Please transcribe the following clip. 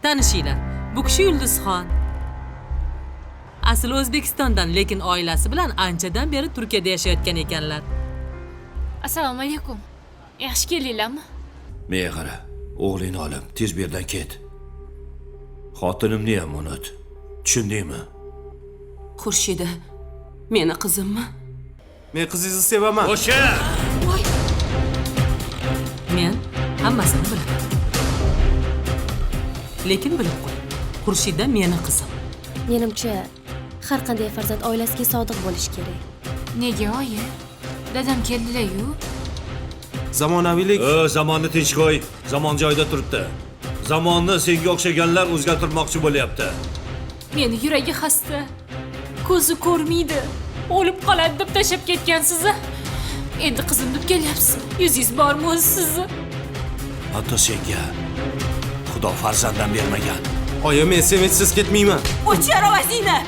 tanishinglar. Bu kishi Yulduzxon. Asli O'zbekistondan, lekin oilasi bilan anchadan beri Turkiyada yashayotgan ekanlar. Assalomu alaykum. Yaxshi keldinglarmi? Menga qara, o'g'lingni olib, tez bu yerdan ket. Xotinimni ham unut. Tushundingmi? Xurshida, meni qizimmi? Men qizingizni sevaman. O'sha! Men hammasini bilaman. Lekin bilib qo'y. Xurshida meni qizim. Menimcha, har qanday farzand oilasiga sodiq bo'lishi kerak. Nega oyi? Dadam keldilar-yu. Zamonaviylik Zamonni tinch qo'y. Zamon joyida turibdi. Zamonni senga o'xshaganlar o'zgartirmoqchi bo'lyapti. Meni yuragi xasta. Ko'zi ko'rmaydi. O'lib qoladi deb tashab ketgansiz. Endi qizim deb kelyapsiz. Yuzingiz bormi o'zi sizni? Hatto senga Xudo farzanddan bermagan. oyi, men sevinchsiz ketmayman. O'chir ovozingni.